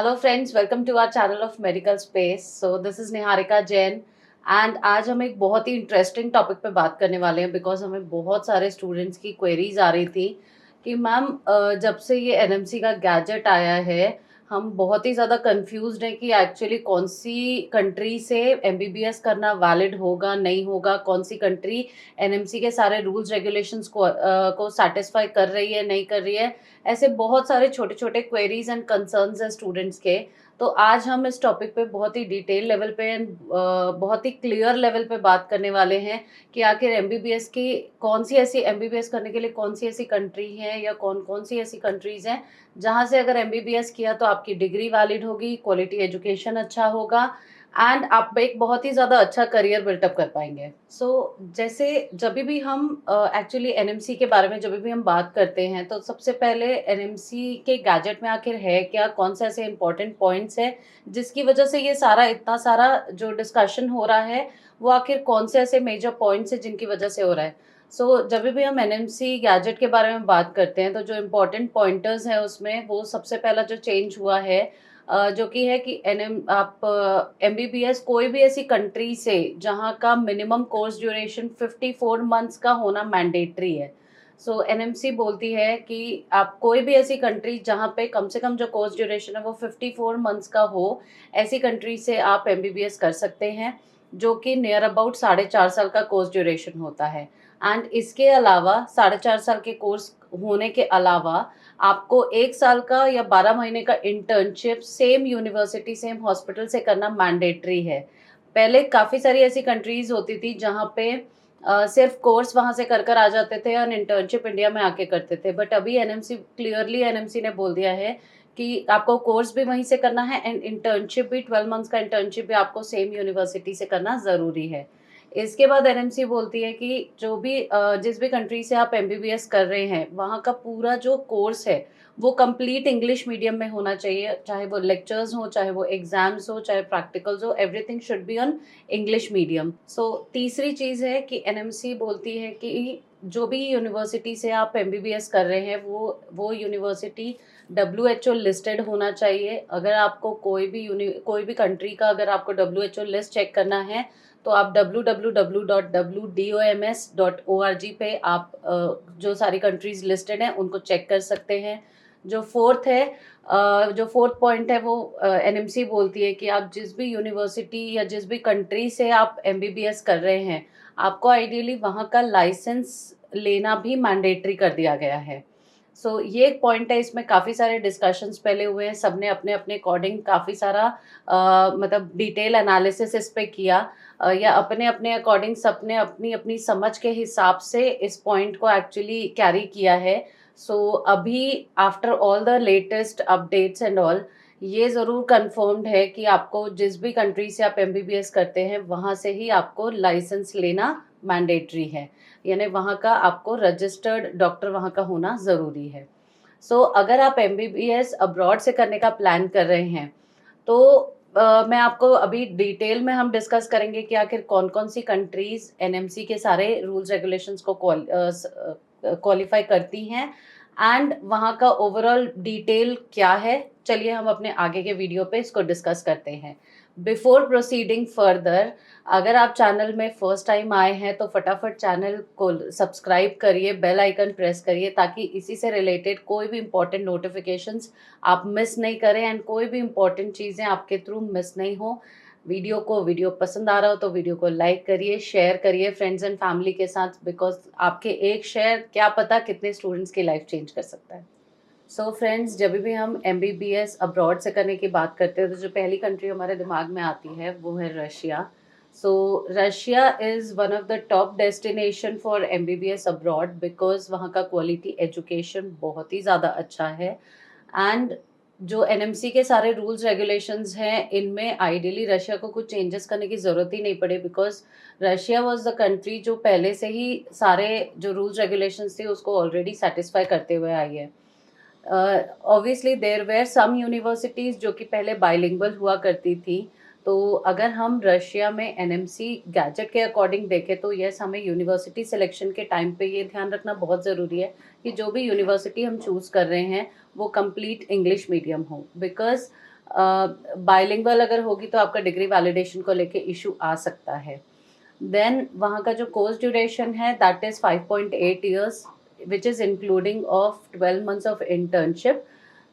Hello friends, welcome to our channel of medical space. So this is Niharika Jain and आज हम एक बहुत ही interesting topic पे बात करने वाले हैं बिकॉज हमें बहुत सारे स्टूडेंट्स की क्वेरीज आ रही थी कि मैम जब से ये एनएमसी का गैजेट आया है हम बहुत ही ज़्यादा कंफ्यूज्ड हैं कि एक्चुअली कौन सी कंट्री से एमबीबीएस करना वैलिड होगा नहीं होगा, कौन सी कंट्री एनएमसी के सारे रूल्स रेगुलेशंस को सेटिस्फाई कर रही है नहीं कर रही है। ऐसे बहुत सारे छोटे छोटे क्वेरीज एंड कंसर्न्स हैं स्टूडेंट्स के। तो आज हम इस टॉपिक पे बहुत ही डिटेल लेवल पे एंड बहुत ही क्लियर लेवल पे बात करने वाले हैं कि आखिर एमबीबीएस की कौन सी ऐसी एमबीबीएस करने के लिए कौन सी ऐसी कंट्री है या कौन कौन सी ऐसी कंट्रीज हैं जहां से अगर एमबीबीएस किया तो आपकी डिग्री वैलिड होगी, क्वालिटी एजुकेशन अच्छा होगा एंड आप एक बहुत ही ज़्यादा अच्छा करियर बिल्टअप कर पाएंगे। सो जैसे जब भी हम एक्चुअली एनएमसी के बारे में जब भी हम बात करते हैं तो सबसे पहले एनएमसी के गैजेट में आखिर है क्या, कौन से ऐसे इंपॉर्टेंट पॉइंट्स है जिसकी वजह से ये सारा इतना सारा जो डिस्कशन हो रहा है वो आखिर कौन से ऐसे मेजर पॉइंट्स है जिनकी वजह से हो रहा है। सो जब भी हम एनएमसी गैजेट के बारे में बात करते हैं तो जो इम्पोर्टेंट पॉइंटर्स हैं उसमें वो सबसे पहला जो चेंज हुआ है जो कि है कि एनएम आप एमबीबीएस कोई भी ऐसी कंट्री से जहाँ का मिनिमम कोर्स ड्यूरेशन 54 मंथ्स का होना मैंडेटरी है। सो एनएमसी बोलती है कि आप कोई भी ऐसी कंट्री जहाँ पे कम से कम जो कोर्स ड्यूरेशन है वो 54 मंथ्स का हो, ऐसी कंट्री से आप एमबीबीएस कर सकते हैं, जो कि नियर अबाउट 4.5 साल का कोर्स ड्यूरेशन होता है। एंड इसके अलावा 4.5 साल के कोर्स होने के अलावा आपको 1 साल का या 12 महीने का internship same university same hospital से करना मैंडेटरी है। पहले काफ़ी सारी ऐसी कंट्रीज होती थी जहाँ पे सिर्फ कोर्स वहाँ से कर कर आ जाते थे और इंटर्नशिप इंडिया में आके करते थे, बट अभी एनएमसी क्लियरली एनएमसी ने बोल दिया है कि आपको कोर्स भी वहीं से करना है एंड इंटर्नशिप भी 12 मंथ्स का इंटर्नशिप भी आपको सेम यूनिवर्सिटी से करना ज़रूरी है। इसके बाद एनएमसी बोलती है कि जो भी जिस भी कंट्री से आप एमबीबीएस कर रहे हैं वहाँ का पूरा जो कोर्स है वो कंप्लीट इंग्लिश मीडियम में होना चाहिए, चाहे वो लेक्चर्स हो, चाहे वो एग्जाम्स हो, चाहे प्रैक्टिकल्स हो, everything should be on English medium. So तीसरी चीज़ है कि एनएमसी बोलती है कि जो भी यूनिवर्सिटी से आप एमबीबीएस कर रहे हैं वो यूनिवर्सिटी डब्ल्यूएचओ लिस्टेड होना चाहिए। अगर आपको कोई भी कंट्री का अगर आपको डब्ल्यूएचओ लिस्ट चेक करना है तो आप www.wdoms.org पे आप जो सारी कंट्रीज लिस्टेड हैं उनको चेक कर सकते हैं। जो फोर्थ पॉइंट है वो एनएमसी बोलती है कि आप जिस भी यूनिवर्सिटी या जिस भी कंट्री से आप एमबीबीएस कर रहे हैं आपको आइडियली वहाँ का लाइसेंस लेना भी मैंडेटरी कर दिया गया है। ये एक पॉइंट है, इसमें काफ़ी सारे डिस्कशंस पहले हुए हैं, सबने अपने अपने अकॉर्डिंग काफ़ी सारा मतलब डिटेल एनालिसिस इस पे किया या अपने अपने अकॉर्डिंग सबने अपनी अपनी समझ के हिसाब से इस पॉइंट को एक्चुअली कैरी किया है। अभी after all the latest updates and all ये ज़रूर कंफर्म्ड है कि आपको जिस भी कंट्री से आप एमबीबीएस करते हैं वहाँ से ही आपको लाइसेंस लेना मैंडेटरी है, यानी वहाँ का आपको रजिस्टर्ड डॉक्टर वहाँ का होना ज़रूरी है। अगर आप एमबीबीएस अब्रॉड से करने का प्लान कर रहे हैं तो मैं आपको अभी डिटेल में हम डिस्कस करेंगे कि आखिर कौन कौन सी कंट्रीज एनएमसी के सारे रूल्स रेगुलेशंस को क्वालिफाई करती हैं एंड वहाँ का ओवरऑल डिटेल क्या है। चलिए हम अपने आगे के वीडियो पे इसको डिस्कस करते हैं। बिफोर प्रोसीडिंग फर्दर, अगर आप चैनल में फर्स्ट टाइम आए हैं तो फटाफट चैनल को सब्सक्राइब करिए, बेल आइकन प्रेस करिए ताकि इसी से रिलेटेड कोई भी इम्पोर्टेंट नोटिफिकेशंस आप मिस नहीं करें एंड कोई भी इम्पोर्टेंट चीज़ें आपके थ्रू मिस नहीं हो। वीडियो पसंद आ रहा हो तो वीडियो को लाइक करिए, शेयर करिए फ्रेंड्स एंड फैमिली के साथ, बिकॉज आपके एक शेयर क्या पता कितने स्टूडेंट्स की लाइफ चेंज कर सकता है। फ्रेंड्स, जब भी हम एमबीबीएस अब्रॉड से करने की बात करते हैं तो जो पहली कंट्री हमारे दिमाग में आती है वो है Russia. Russia is one of the top destination for MBBS abroad because वहाँ का क्वालिटी एजुकेशन बहुत ही ज़्यादा अच्छा है एंड जो एनएमसी के सारे रूल्स रेगुलेशंस हैं इनमें आइडियली रशिया को कुछ चेंजेस करने की ज़रूरत ही नहीं पड़े because Russia was the country जो पहले से ही सारे जो रूल्स रेगुलेशंस थे उसको ऑलरेडी सेटिस्फाई करते हुए आई है। Obviously there were some universities जो कि पहले बाइलिंगुअल हुआ करती थी, तो अगर हम रशिया में एनएमसी गैजेट के अकॉर्डिंग देखें तो यस, हमें यूनिवर्सिटी सिलेक्शन के टाइम पे ये ध्यान रखना बहुत ज़रूरी है कि जो भी यूनिवर्सिटी हम चूज़ कर रहे हैं वो कंप्लीट इंग्लिश मीडियम हो बिकॉज बाइलिंगुअल अगर होगी तो आपका डिग्री वैलिडेशन को लेके इशू आ सकता है। देन वहाँ का जो कोर्स ड्यूरेशन है that is 5.8 years which is including of 12 months of internship.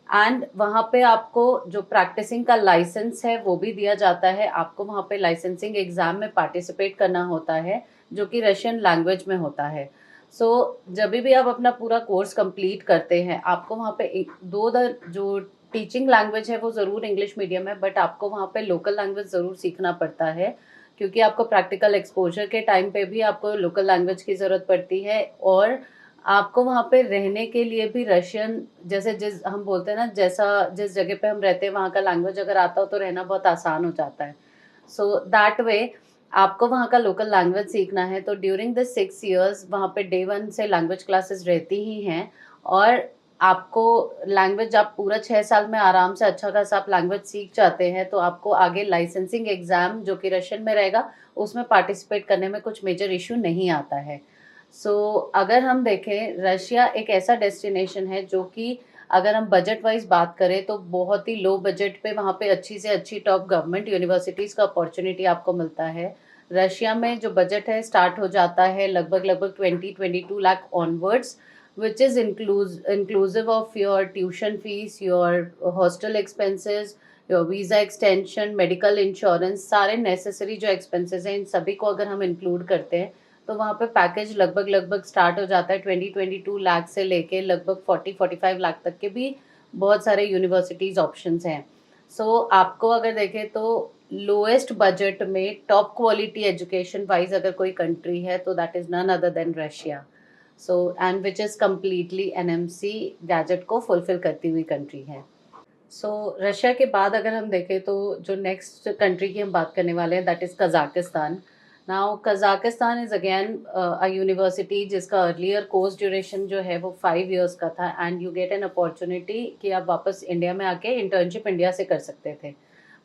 And वहाँ पे आपको जो प्रैक्टिसिंग का लाइसेंस है वो भी दिया जाता है। आपको वहाँ पे लाइसेंसिंग एग्ज़ाम में पार्टिसिपेट करना होता है जो कि रशियन लैंग्वेज में होता है। सो जब भी आप अपना पूरा कोर्स कंप्लीट करते हैं आपको वहाँ पे जो टीचिंग लैंग्वेज है वो ज़रूर इंग्लिश मीडियम है, बट आपको वहाँ पे लोकल लैंग्वेज ज़रूर सीखना पड़ता है, क्योंकि आपको प्रैक्टिकल एक्सपोजर के टाइम पे भी आपको लोकल लैंग्वेज की ज़रूरत पड़ती है। और आपको वहाँ पे रहने के लिए भी रशियन, जैसे जिस हम बोलते हैं ना, जैसा जिस जगह पे हम रहते हैं वहाँ का लैंग्वेज अगर आता हो तो रहना बहुत आसान हो जाता है। सो दैट वे आपको वहाँ का लोकल लैंग्वेज सीखना है। तो ड्यूरिंग द 6 इयर्स वहाँ पे डे 1 से लैंग्वेज क्लासेस रहती ही हैं। और आपको लैंग्वेज, आप पूरा 6 साल में आराम से अच्छा खासा आप लैंग्वेज सीख जाते हैं तो आपको आगे लाइसेंसिंग एग्ज़ाम जो कि रशियन में रहेगा उसमें पार्टिसिपेट करने में कुछ मेजर इशू नहीं आता है। अगर हम देखें, रशिया एक ऐसा डेस्टिनेशन है जो कि अगर हम बजट वाइज बात करें तो बहुत ही लो बजट पे वहाँ पे अच्छी से अच्छी टॉप गवर्नमेंट यूनिवर्सिटीज़ का अपॉर्चुनिटी आपको मिलता है। रशिया में जो बजट है स्टार्ट हो जाता है लगभग 20-22 lakh onwards, which is inclusive of your tuition fees, your hostel expenses, your visa extension, medical insurance, सारे नेसेसरी जो एक्सपेंसेस हैं इन सभी को अगर हम इंक्लूड करते हैं तो वहाँ पे पैकेज लगभग स्टार्ट हो जाता है 20-22 लाख से लेके लगभग 40-45 लाख तक के भी बहुत सारे यूनिवर्सिटीज़ ऑप्शंस हैं। आपको अगर देखें तो लोएस्ट बजट में टॉप क्वालिटी एजुकेशन वाइज अगर कोई कंट्री है तो that is none other than Russia. And which is completely NMC gazette को फुलफिल करती हुई कंट्री है। रशिया के बाद अगर हम देखें तो जो नेक्स्ट कंट्री की हम बात करने वाले हैं that is Kazakhstan. Now Kazakhstan is again a university जिसका अर्लियर कोर्स ड्यूरेशन जो है वो 5 इयर्स का था, and you get an opportunity कि आप वापस इंडिया में आके इंटर्नशिप इंडिया से कर सकते थे।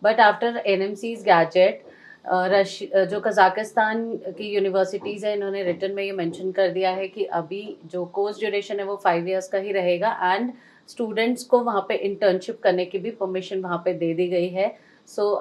बट आफ्टर एनएमसीज गैजेट जो कज़ाकिस्तान की यूनिवर्सिटीज़ है इन्होंने रिटन में ये मेंशन कर दिया है कि अभी जो कोर्स ड्यूरेशन है वो 5 इयर्स का ही रहेगा, एंड स्टूडेंट्स को वहाँ पे इंटर्नशिप करने की भी परमिशन वहाँ पे दे दी गई है।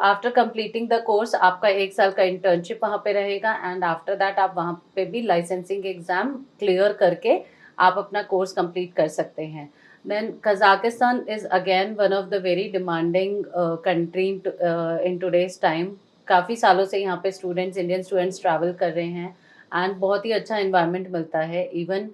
आफ्टर कंप्लीटिंग द कोर्स आपका 1 साल का इंटर्नशिप वहाँ पे रहेगा, एंड आफ्टर दैट आप वहाँ पे भी लाइसेंसिंग एग्ज़ाम क्लियर करके आप अपना कोर्स कंप्लीट कर सकते हैं। Then Kazakhstan is again one of the very demanding country in today's time. काफ़ी सालों से यहाँ पे इंडियन स्टूडेंट्स ट्रैवल कर रहे हैं, एंड बहुत ही अच्छा एनवायरनमेंट मिलता है। इवन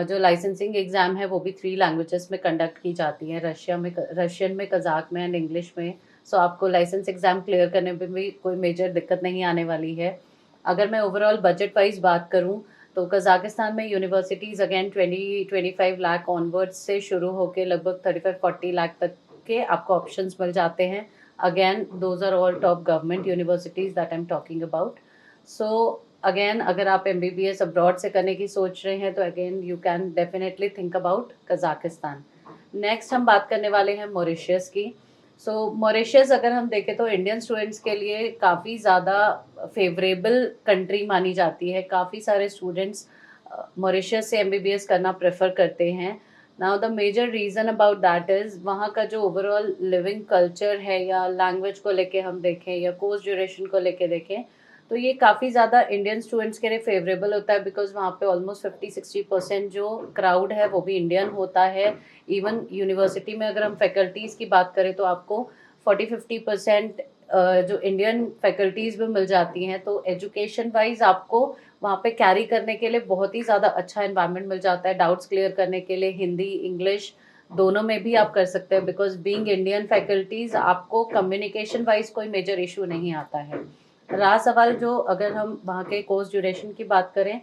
जो लाइसेंसिंग एग्ज़ाम है वो भी 3 लैंग्वेजेस में कंडक्ट की जाती है, रशियन में, कज़ाक में एंड इंग्लिश में। आपको लाइसेंस एग्ज़ाम क्लियर करने में भी कोई मेजर दिक्कत नहीं आने वाली है। अगर मैं ओवरऑल बजट वाइज बात करूँ तो कज़ाकिस्तान में यूनिवर्सिटीज़ अगेन 20-25 लाख ऑनवर्ड्स से शुरू होकर लगभग 35-40 लाख तक के आपको ऑप्शंस मिल जाते हैं। Again those are all top government universities that I am talking about. Again अगर आप एमबीबीएस अब्रॉड से करने की सोच रहे हैं तो again you can definitely think about Kazakhstan. Next हम बात करने वाले हैं मॉरिशस की। मॉरिशस अगर हम देखें तो इंडियन स्टूडेंट्स के लिए काफ़ी ज़्यादा फेवरेबल कंट्री मानी जाती है। काफ़ी सारे स्टूडेंट्स मॉरिशस से एमबीबीएस करना प्रेफर करते हैं। Now the major reason about that is वहाँ का जो ओवरऑल लिविंग कल्चर है, या लैंग्वेज को लेके हम देखें या कोर्स ड्यूरेशन को लेके देखें तो ये काफ़ी ज़्यादा इंडियन स्टूडेंट्स के लिए फेवरेबल होता है, बिकॉज वहाँ पे ऑलमोस्ट 50-60% जो क्राउड है वो भी इंडियन होता है। इवन यूनिवर्सिटी में अगर हम फैकल्टीज़ की बात करें तो आपको 40-50% जो इंडियन फैकल्टीज़ भी मिल जाती हैं। तो एजुकेशन वाइज आपको वहाँ पे कैरी करने के लिए बहुत ही ज़्यादा अच्छा एनवायरनमेंट मिल जाता है। डाउट्स क्लियर करने के लिए हिंदी, इंग्लिश दोनों में भी आप कर सकते हैं, बिकॉज बीइंग इंडियन फैकल्टीज़ आपको कम्युनिकेशन वाइज कोई मेजर इशू नहीं आता है। रहा सवाल जो अगर हम वहाँ के कोर्स ड्यूरेशन की बात करें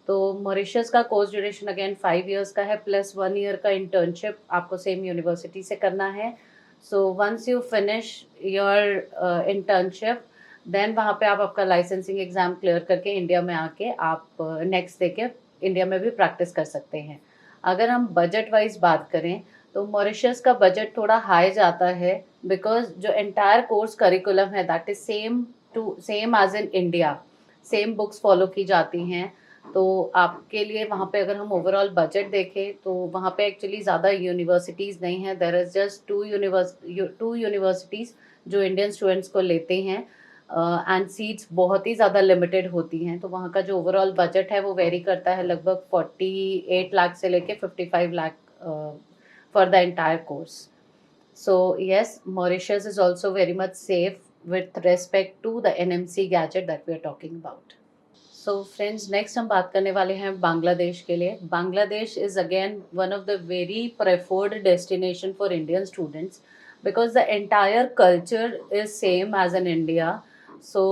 तो मॉरिशस का कोर्स ड्यूरेशन अगेन 5 इयर्स का है, प्लस 1 ईयर का इंटर्नशिप आपको सेम यूनिवर्सिटी से करना है। Once you finish your internship then वहाँ पे आप आपका लाइसेंसिंग एग्ज़ाम क्लियर करके इंडिया में आके आप नेक्स्ट डे के इंडिया में भी प्रैक्टिस कर सकते हैं। अगर हम बजट वाइज बात करें तो मॉरिशस का बजट थोड़ा हाई जाता है, बिकॉज जो एंटायर कोर्स करिकुलम है that is same as in India. Same books follow की जाती हैं। तो आपके लिए वहाँ पे अगर हम ओवरऑल बजट देखें तो वहाँ पे एक्चुअली ज़्यादा यूनिवर्सिटीज़ नहीं हैं, there is just two universities जो इंडियन स्टूडेंट्स को लेते हैं, एंड सीट्स बहुत ही ज़्यादा लिमिटेड होती हैं, तो वहाँ का जो ओवरऑल बजट है वो वेरी करता है लगभग 48 लाख से लेके 55 lakh for the entire course. So yes, Mauritius is also very much safe with respect to the NMC gadget that we are talking about. So friends, next हम बात करने वाले हैं बांग्लादेश के लिए. Bangladesh is again one of the very preferred destination for Indian students because the entire culture is same as in India. So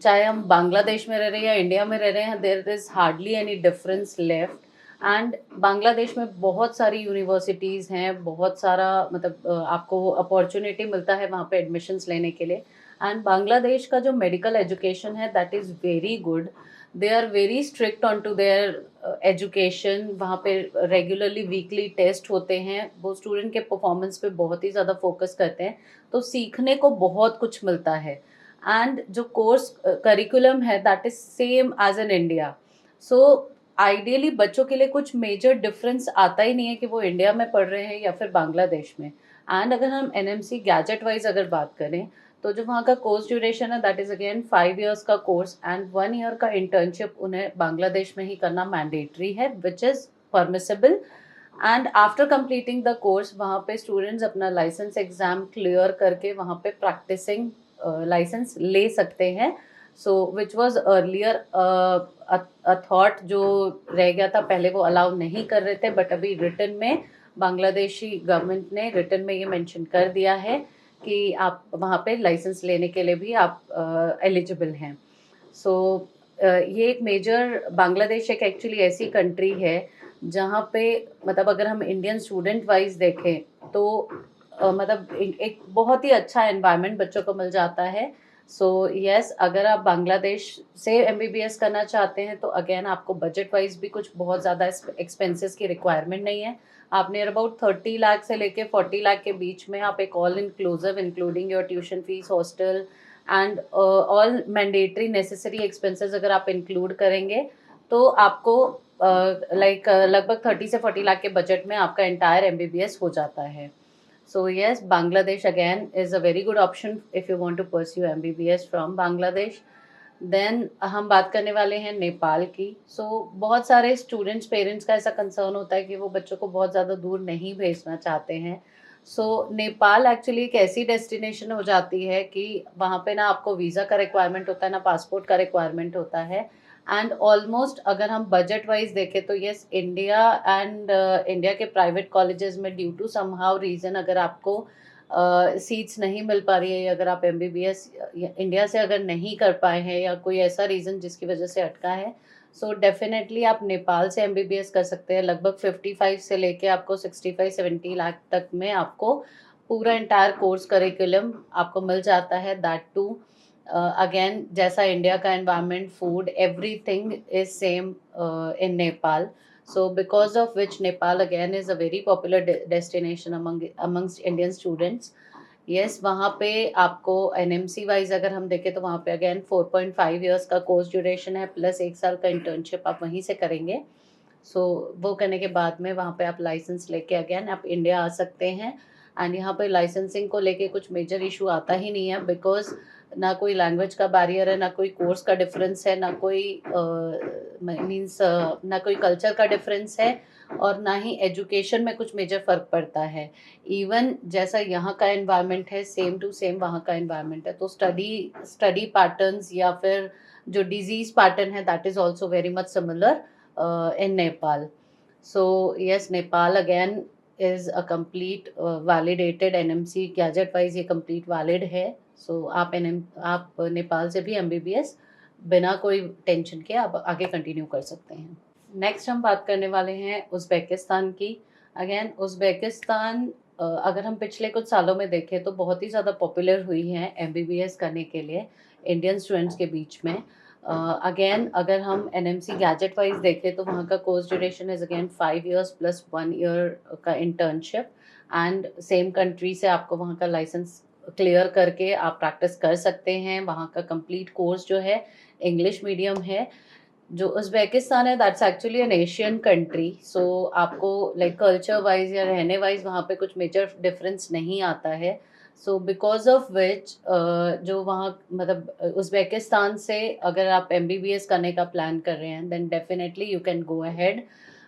चाहे हम बांग्लादेश में रह रहे हैं या इंडिया में रह रहे हैं, there is hardly any difference left. And Bangladesh में बहुत सारी यूनिवर्सिटीज़ हैं, बहुत सारा मतलब आपको अपॉर्चुनिटी मिलता है वहाँ पे एडमिशन्स लेने के लिए. एंड बांग्लादेश का जो मेडिकल एजुकेशन है that is very good. They are very strict on to their education. वहाँ पे रेगुलरली वीकली टेस्ट होते हैं, वो स्टूडेंट के परफॉर्मेंस पे बहुत ही ज़्यादा फोकस करते हैं, तो सीखने को बहुत कुछ मिलता है. एंड जो कोर्स करिकुलम है that is same as in India. So ideally बच्चों के लिए कुछ मेजर डिफरेंस आता ही नहीं है कि वो इंडिया में पढ़ रहे हैं या फिर बांग्लादेश में. एंड अगर हम एनएमसी गैजेट वाइज अगर बात करें तो जो वहाँ का कोर्स ड्यूरेशन है दैट इज़ अगेन 5 years का कोर्स एंड 1 year का इंटर्नशिप उन्हें बांग्लादेश में ही करना मैंडेटरी है, which is permissible. And after completing the course वहाँ पे स्टूडेंट्स अपना लाइसेंस एग्ज़ाम क्लियर करके वहाँ पे प्रैक्टिसिंग लाइसेंस ले सकते हैं. So which was earlier a thought जो रह गया था, पहले वो अलाउ नहीं कर रहे थे, बट अभी रिटन में बांग्लादेशी गवर्नमेंट ने रिटन में ये मेंशन कर दिया है कि आप वहाँ पे लाइसेंस लेने के लिए भी आप एलिजिबल हैं. सो ये एक मेजर बांग्लादेश एक एक्चुअली ऐसी कंट्री है जहाँ पे मतलब अगर हम इंडियन स्टूडेंट वाइज देखें तो मतलब एक बहुत ही अच्छा एनवायरनमेंट बच्चों को मिल जाता है. सो यस, अगर आप बांग्लादेश से एमबीबीएस करना चाहते हैं तो अगेन आपको बजट वाइज भी कुछ बहुत ज़्यादा एक्सपेंसेस की रिक्वायरमेंट नहीं है. आप नियर अबाउट 30 लाख से लेके 40 लाख के बीच में आप एक all inclusive including your tuition fees, hostel and all mandatory necessary expenses अगर आप इंक्लूड करेंगे तो आपको लगभग 30 से 40 लाख के बजट में आपका एंटायर एमबीबीएस हो जाता है. So yes, Bangladesh again is a very good option if you want to pursue MBBS from Bangladesh. Then हम बात करने वाले हैं नेपाल की. So बहुत सारे स्टूडेंट्स पेरेंट्स का ऐसा कंसर्न होता है कि वो बच्चों को बहुत ज़्यादा दूर नहीं भेजना चाहते हैं. सो नेपाल एक्चुअली एक ऐसी डेस्टिनेशन हो जाती है कि वहाँ पे ना आपको वीज़ा का रिक्वायरमेंट होता है ना पासपोर्ट का रिक्वायरमेंट होता है. एंड ऑलमोस्ट अगर हम बजट वाइज देखें तो यस, इंडिया एंड इंडिया के प्राइवेट कॉलेजेस में ड्यू टू समहाउ रीज़न अगर आपको सीट्स नहीं मिल पा रही है, या अगर आप एमबीबीएस इंडिया से अगर नहीं कर पाए हैं या कोई ऐसा रीज़न जिसकी वजह से अटका है, सो डेफिनेटली आप नेपाल से एमबीबीएस कर सकते हैं. लगभग 55 से लेके आपको 65-70 लाख तक में आपको पूरा एंटायर कोर्स करिकुलम आपको मिल जाता है. दैट टू अगेन जैसा इंडिया का environment, food, everything is same in Nepal. So because of which Nepal again is a very popular destination amongst Indian students. Yes, वहाँ पे आपको एनएमसी वाइज अगर हम देखें तो वहाँ पे अगेन 4.5 years का कोर्स ड्यूरेशन है, प्लस 1 साल का इंटर्नशिप आप वहीं से करेंगे. सो वो करने के बाद में वहाँ पे आप लाइसेंस लेके अगेन आप इंडिया आ सकते हैं. एंड यहाँ पे लाइसेंसिंग को लेके कुछ मेजर इशू आता ही नहीं है, बिकॉज ना कोई लैंग्वेज का बैरियर है, ना कोई कोर्स का डिफरेंस है, ना कोई मीन्स ना कोई कल्चर का डिफरेंस है, और ना ही एजुकेशन में कुछ मेजर फ़र्क पड़ता है. इवन जैसा यहाँ का एनवायरनमेंट है सेम टू सेम वहाँ का एनवायरनमेंट है. तो स्टडी पैटर्न्स या फिर जो डिजीज़ पैटर्न है that is also very much similar in Nepal. So yes, Nepal again is a complete validated NMC gadget wise ये complete valid है. So आप नेपाल से भी MBBS बिना कोई टेंशन के आप आगे कंटिन्यू कर सकते हैं. नेक्स्ट हम बात करने वाले हैं उज़्बेकिस्तान की. अगेन उज़्बेकिस्तान अगर हम पिछले कुछ सालों में देखें तो बहुत ही ज़्यादा पॉपुलर हुई है MBBS करने के लिए इंडियन स्टूडेंट्स के बीच में. अगेन अगर हम एनएमसी गैजेट वाइज देखें तो वहाँ का course duration is again 5 years plus 1 year का इंटर्नशिप. एंड सेम कंट्री से आपको वहाँ का लाइसेंस क्लियर करके आप प्रैक्टिस कर सकते हैं. वहाँ का कंप्लीट कोर्स जो है इंग्लिश मीडियम है. जो उज़्बेकिस्तान है that's actually an Asian country, so आपको लाइक कल्चर वाइज या रहने वाइज वहाँ पे कुछ मेजर डिफरेंस नहीं आता है। सो बिकॉज ऑफ विच जो वहाँ मतलब उज़्बेकिस्तान से अगर आप एमबीबीएस करने का प्लान कर रहे हैं then definitely you can go ahead,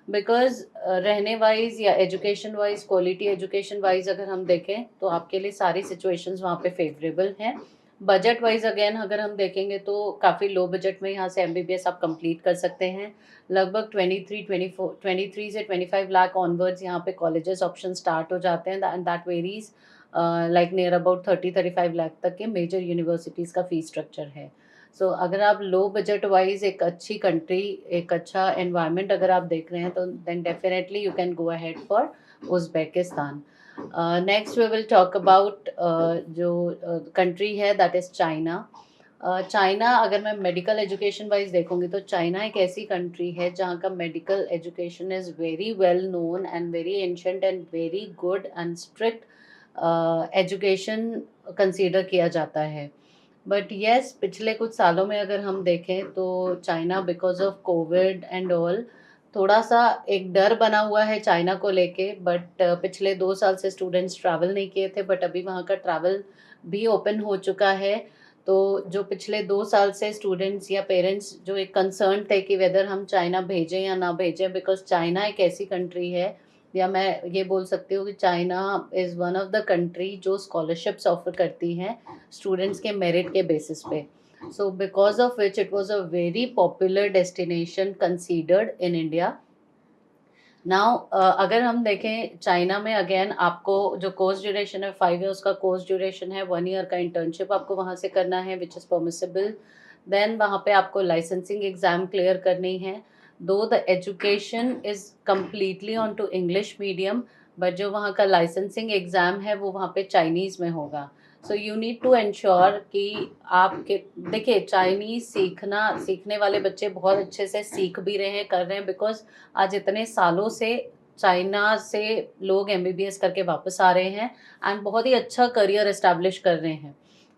because रहने वाइज या education wise, quality education wise अगर हम देखें तो आपके लिए सारी सिचुएशंस वहाँ पे फेवरेबल हैं। बजट वाइज अगेन अगर हम देखेंगे तो काफ़ी लो बजट में यहाँ से एमबीबीएस आप कंप्लीट कर सकते हैं। लगभग 23 से 25 लाख ऑनवर्ड्स यहाँ पे कॉलेजेस ऑप्शन स्टार्ट हो जाते हैं and that varies like near about 30-35 lakh तक के मेजर यूनिवर्सिटीज़ का फीस स्ट्रक्चर है। सो अगर आप लो बजट वाइज एक अच्छी कंट्री, एक अच्छा एनवायरनमेंट अगर आप देख रहे हैं तो then definitely you can go ahead for Uzbekistan. Next we will talk about जो कंट्री है दैट इज़ चाइना। चाइना अगर मैं मेडिकल एजुकेशन वाइज देखूंगी तो चाइना एक ऐसी कंट्री है जहाँ का medical education is very well known and very ancient and very good and strict education consider किया जाता है। बट येस पिछले कुछ सालों में अगर हम देखें तो China because of Covid and all थोड़ा सा एक डर बना हुआ है चाइना को लेके। बट पिछले 2 साल से स्टूडेंट्स ट्रैवल नहीं किए थे, बट अभी वहाँ का ट्रैवल भी ओपन हो चुका है। तो जो पिछले 2 साल से स्टूडेंट्स या पेरेंट्स जो एक कंसर्न थे कि वेदर हम चाइना भेजें या ना भेजें, बिकॉज चाइना एक ऐसी कंट्री है, या मैं ये बोल सकती हूँ कि China is one of the country जो स्कॉलरशिप्स ऑफर करती हैं स्टूडेंट्स के मेरिट के बेसिस पे। So because of which it was a very popular destination considered in India. Now अगर हम देखें चाइना में अगेन आपको जो कोर्स ड्यूरेशन है 5 ईयर्स का कोर्स ड्यूरेशन है, 1 ईयर का इंटर्नशिप आपको वहाँ से करना है विच इज़ परमिसिबल। देन वहाँ पे आपको लाइसेंसिंग एग्ज़ाम क्लियर करनी है। Though the education is completely on to English medium, but जो वहाँ का लाइसेंसिंग एग्ज़ाम है वो वहाँ पे चाइनीज़ में होगा। So you need to ensure कि आपके देखिए चाइनीज़ सीखने वाले बच्चे बहुत अच्छे से सीख भी रहे हैं, कर रहे हैं, बिकॉज आज इतने सालों से चाइना से लोग एमबीबीएस करके वापस आ रहे हैं एंड बहुत ही अच्छा करियर एस्टैब्लिश कर रहे हैं।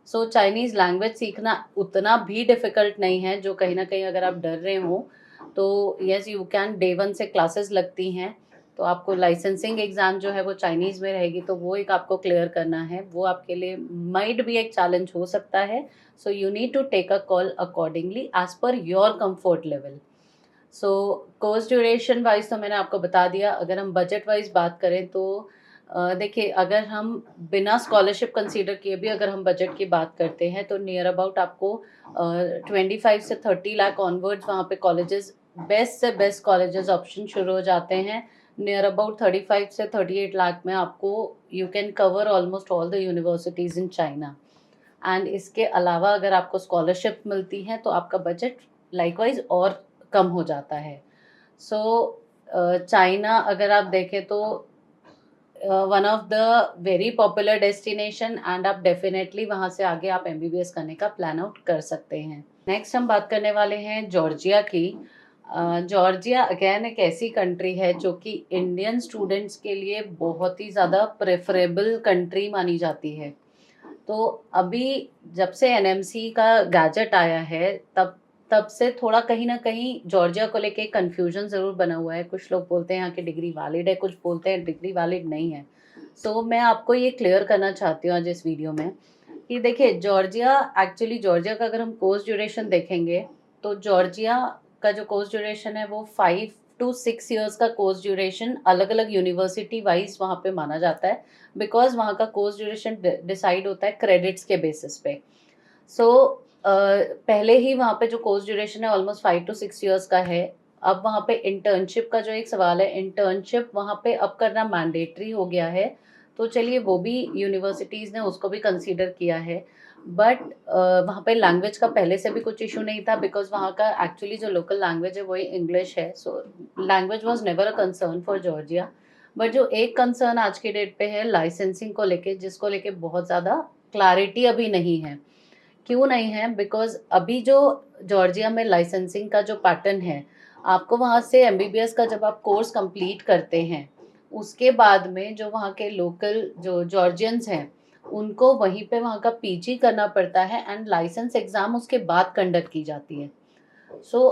सो चाइनीज़ लैंग्वेज सीखना उतना भी डिफ़िकल्ट नहीं है जो कहीं ना कहीं अगर आप डर रहे हो तो यस यू कैन, डे 1 से क्लासेस लगती हैं। तो आपको लाइसेंसिंग एग्ज़ाम जो है वो चाइनीज़ में रहेगी, तो वो एक आपको क्लियर करना है, वो आपके लिए माइट भी एक चैलेंज हो सकता है। So you need to take a call accordingly as per your comfort level. So course duration wise तो मैंने आपको बता दिया। अगर हम बजट वाइज बात करें तो देखिए अगर हम बिना स्कॉलरशिप कंसीडर किए भी अगर हम बजट की बात करते हैं तो नियर अबाउट आपको 25 से 30 लाख ऑनवर्ड्स वहाँ पे कॉलेजेस, बेस्ट से बेस्ट कॉलेजेस ऑप्शन शुरू हो जाते हैं। नियर अबाउट 35 से 38 लाख में आपको you can cover almost all the universities in China. And इसके अलावा अगर आपको स्कॉलरशिप मिलती है तो आपका बजट लाइकवाइज और कम हो जाता है। सो चाइना अगर आप देखें तो one of the very popular destination and आप डेफिनेटली वहाँ से आगे आप एमबीबीएस करने का प्लान आउट कर सकते हैं। नेक्स्ट हम बात करने वाले हैं जॉर्जिया की। जॉर्जिया अगेन एक ऐसी कंट्री है जो कि इंडियन स्टूडेंट्स के लिए बहुत ही ज़्यादा प्रेफरेबल कंट्री मानी जाती है। तो अभी जब से एनएमसी का गैजेट आया है तब तब से थोड़ा कहीं ना कहीं जॉर्जिया को लेके कंफ्यूजन ज़रूर बना हुआ है। कुछ लोग बोलते हैं यहाँ की डिग्री वैलिड है, कुछ बोलते हैं डिग्री वैलिड नहीं है। सो मैं आपको ये क्लियर करना चाहती हूँ आज इस वीडियो में कि देखिए जॉर्जिया का अगर हम कोर्स ड्यूरेशन देखेंगे तो जॉर्जिया का जो कोर्स ड्यूरेशन है वो 5 to 6 ईयर्स का कोर्स ड्यूरेशन अलग अलग यूनिवर्सिटी वाइज वहाँ पे माना जाता है, बिकॉज वहाँ का कोर्स ड्यूरेशन डिसाइड होता है क्रेडिट्स के बेसिस पे। सो पहले ही वहाँ पे जो कोर्स ड्यूरेशन है ऑलमोस्ट 5 to 6 ईयर्स का है। अब वहाँ पे इंटर्नशिप का जो एक सवाल है, इंटर्नशिप वहाँ पे अब करना मैंडेटरी हो गया है। तो चलिए वो भी यूनिवर्सिटीज़ ने उसको भी कंसीडर किया है। बट वहाँ पे लैंग्वेज का पहले से भी कुछ इशू नहीं था, बिकॉज वहाँ का एक्चुअली जो लोकल लैंग्वेज है वही इंग्लिश है। So language was never a concern for Georgia. But जो एक कंसर्न आज की डेट पे है लाइसेंसिंग को लेके, जिसको लेके बहुत ज़्यादा क्लैरिटी अभी नहीं है। क्यों नहीं है? बिकॉज अभी जो जॉर्जिया में लाइसेंसिंग का जो पैटर्न है, आपको वहाँ से एमबीबीएस का जब आप कोर्स कंप्लीट करते हैं उसके बाद में जो वहाँ के लोकल जो जॉर्जियंस हैं उनको वहीं पे वहाँ का पीजी करना पड़ता है एंड लाइसेंस एग्ज़ाम उसके बाद कंडक्ट की जाती है।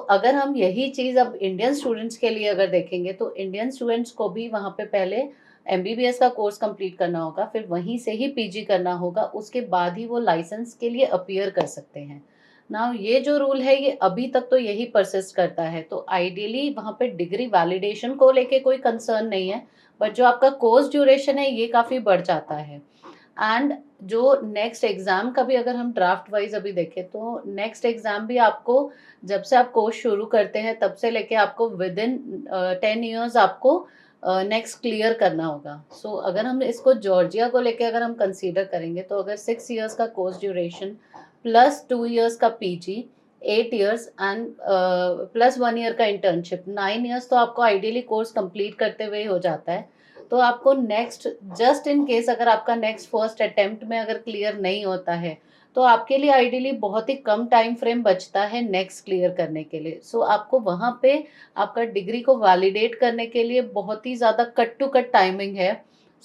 अगर हम यही चीज़ अब इंडियन स्टूडेंट्स के लिए अगर देखेंगे, तो इंडियन स्टूडेंट्स को भी वहाँ पे पहले एमबीबीएस का कोर्स कंप्लीट करना होगा, फिर वहीं से ही पीजी करना होगा, उसके बाद ही वो लाइसेंस के लिए अपीयर कर सकते हैं। नाउ ये जो रूल है ये अभी तक तो यही परसिस्ट करता है, तो आइडियली वहाँ पे डिग्री वैलिडेशन को लेके कोई कंसर्न नहीं है, बट जो आपका कोर्स ड्यूरेशन है ये काफ़ी बढ़ जाता है। एंड जो नेक्स्ट एग्ज़ाम का भी अगर हम ड्राफ्ट वाइज अभी देखें, तो नेक्स्ट एग्ज़ाम भी आपको जब से आप कोर्स शुरू करते हैं तब से लेके आपको विद इन 10 ईयर्स आपको नेक्स्ट क्लियर करना होगा। अगर हम इसको जॉर्जिया को लेके अगर हम कंसीडर करेंगे, तो अगर 6 ईयर्स का कोर्स ड्यूरेशन प्लस 2 ईयर्स का PG, 8 years and plus 1 year का इंटर्नशिप, 9 ईयर्स तो आपको आइडियली कोर्स कंप्लीट करते हुए हो जाता है। तो आपको नेक्स्ट, जस्ट इन केस अगर आपका नेक्स्ट फर्स्ट अटेम्प्ट में अगर क्लियर नहीं होता है, तो आपके लिए आइडियली बहुत ही कम टाइम फ्रेम बचता है नेक्स्ट क्लियर करने के लिए। आपको वहाँ पे आपका डिग्री को वैलिडेट करने के लिए बहुत ही ज़्यादा कट टू कट टाइमिंग है।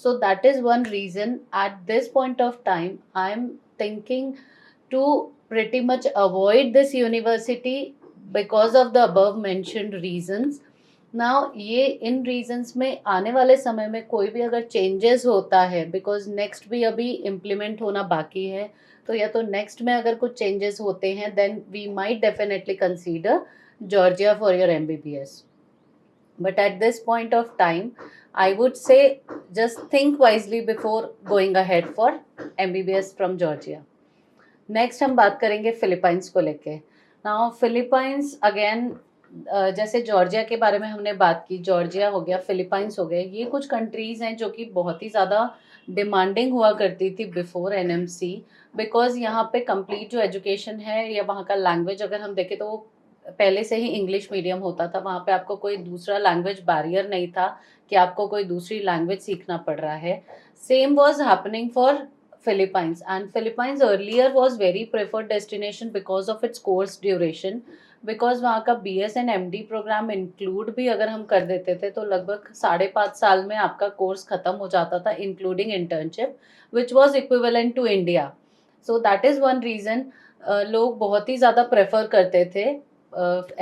That is one reason at this point of time I am thinking to pretty much avoid this university because of the above mentioned reasons. Now ये इन reasons में आने वाले समय में कोई भी अगर चेंजेस होता है, बिकॉज नेक्स्ट भी अभी इम्प्लीमेंट होना बाकी है, तो या तो नेक्स्ट में अगर कुछ चेंजेस होते हैं then we might definitely consider Georgia for your MBBS, but at this point of time I would say just think wisely before going ahead for MBBS from Georgia. Next हम बात करेंगे Philippines को लेके। Now Philippines again, जैसे Georgia के बारे में हमने बात की, जॉर्जिया हो गया, फिलीपाइंस हो गए, ये कुछ कंट्रीज़ हैं जो कि बहुत ही ज़्यादा डिमांडिंग हुआ करती थी बिफोर एनएमसी, बिकॉज यहाँ पे कंप्लीट जो एजुकेशन है या वहाँ का लैंग्वेज अगर हम देखें, तो वो पहले से ही इंग्लिश मीडियम होता था। वहाँ पे आपको कोई दूसरा लैंग्वेज बैरियर नहीं था कि आपको कोई दूसरी लैंग्वेज सीखना पड़ रहा है। Same was happening for Philippines, and Philippines earlier was very preferred destination because of its course duration, because वहाँ का BS and MD program include भी अगर हम कर देते थे तो लगभग 5.5 साल में आपका कोर्स खत्म हो जाता था, including internship, which was equivalent to India. That is one reason लोग बहुत ही ज़्यादा प्रेफर करते थे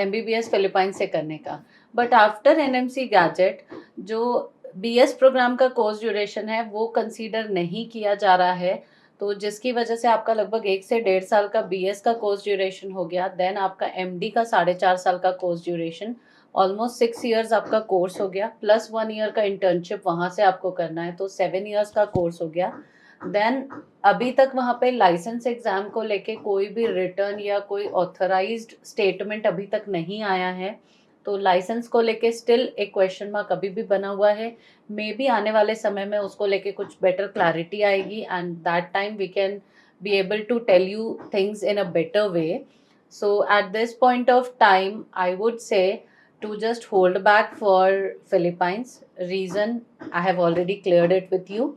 MBBS फिलीपाइन से करने का। बट आफ्टर NMC गैजेट, जो BS प्रोग्राम का कोर्स ड्यूरेशन है वो कंसीडर नहीं किया जा रहा है, तो जिसकी वजह से आपका लगभग 1 से 1.5 साल का BS का कोर्स ड्यूरेशन हो गया, देन आपका MD का 4.5 साल का कोर्स ड्यूरेशन, ऑलमोस्ट 6 ईयर्स आपका कोर्स हो गया, प्लस 1 ईयर का इंटर्नशिप वहाँ से आपको करना है, तो 7 ईयर्स का कोर्स हो गया। देन अभी तक वहाँ पे लाइसेंस एग्ज़ाम को लेके कोई भी रिटर्न या कोई ऑथराइज्ड स्टेटमेंट अभी तक नहीं आया है, तो लाइसेंस को लेके स्टिल एक क्वेश्चन मार्क अभी भी बना हुआ है। मे बी आने वाले समय में उसको लेके कुछ बेटर क्लैरिटी आएगी, and that time we can be able to tell you things in a better way. At this point of time I would say to just hold back for Philippines. Reason, I have already cleared it with you.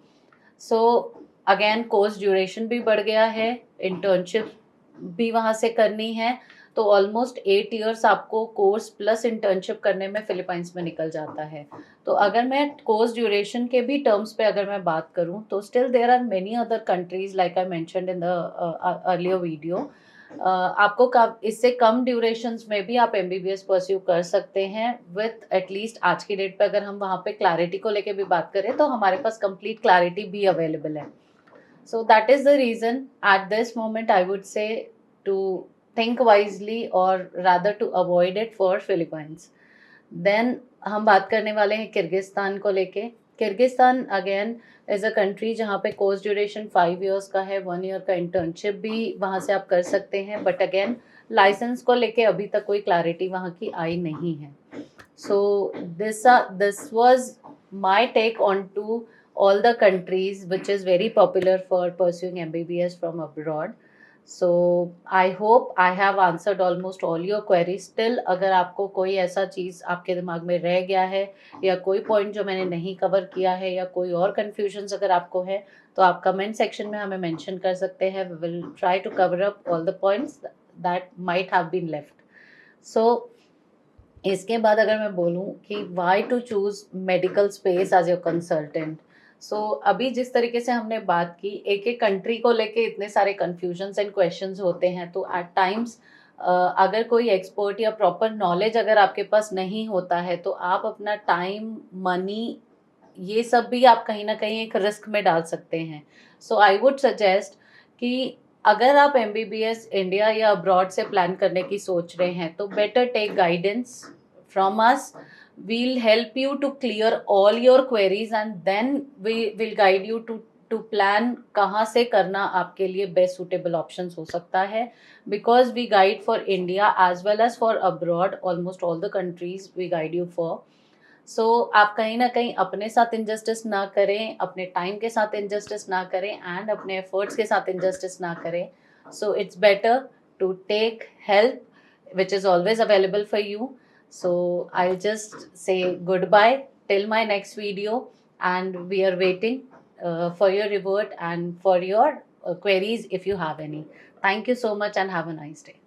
Again course duration भी बढ़ गया है, internship भी वहाँ से करनी है, तो ऑलमोस्ट 8 ईयर्स आपको कोर्स प्लस इंटर्नशिप करने में फिलीपाइंस में निकल जाता है। तो अगर मैं कोर्स ड्यूरेशन के भी टर्म्स पे अगर मैं बात करूँ, तो still there are many other countries like I mentioned in the earlier video. आपको इससे कम ड्यूरेशंस में भी आप MBBS परस्यू कर सकते हैं विथ एटलीस्ट, आज की डेट पे अगर हम वहाँ पे क्लैरिटी को लेके भी बात करें तो हमारे पास कंप्लीट क्लैरिटी भी अवेलेबल है। that is the reason at this moment I would say to think wisely or rather to avoid it for Philippines. Then हम बात करने वाले हैं किर्गिस्तान को लेके। Kyrgyzstan again is a country जहाँ पे कोर्स ड्यूरेशन 5 ईयर्स का है, 1 ईयर का इंटर्नशिप भी वहाँ से आप कर सकते हैं, बट अगेन लाइसेंस को लेके अभी तक कोई क्लैरिटी वहाँ की आई नहीं है। This was my take on to all the countries which is very popular for pursuing MBBS from abroad. I hope I have answered almost all your queries. Still अगर आपको कोई ऐसा चीज़ आपके दिमाग में रह गया है या कोई पॉइंट जो मैंने नहीं कवर किया है या कोई और कन्फ्यूजन्स अगर आपको है, तो आप कमेंट सेक्शन में हमें मेंशन कर सकते हैं। We will try to cover up all the points that might have been left. इसके बाद अगर मैं बोलूँ कि why to choose medical space as your consultant, अभी जिस तरीके से हमने बात की, एक एक कंट्री को लेके इतने सारे कन्फ्यूजन्स एंड क्वेश्चंस होते हैं, तो एट टाइम्स अगर कोई एक्सपर्ट या प्रॉपर नॉलेज अगर आपके पास नहीं होता है तो आप अपना टाइम, मनी, ये सब भी आप कहीं ना कहीं एक रिस्क में डाल सकते हैं. सो आई वुड सजेस्ट कि अगर आप एमबीबीएस इंडिया या अब्रॉड से प्लान करने की सोच रहे हैं तो better take guidance from us. we'll help you to clear all your queries and then we will guide you to plan कहाँ से करना आपके लिए बेस्ट सुटेबल ऑप्शंस हो सकता है. because we guide for India as well as for abroad, almost all the countries we guide you for. सो आप कहीं ना कहीं अपने साथ इनजस्टिस ना करें, अपने टाइम के साथ इनजस्टिस ना करें एंड अपने एफर्ट्स के साथ इनजस्टिस ना करें. So it's better to take help which is always available for you. So I just say good bye till my next video and we are waiting for your revert and for your queries if you have any. Thank you so much and have a nice day.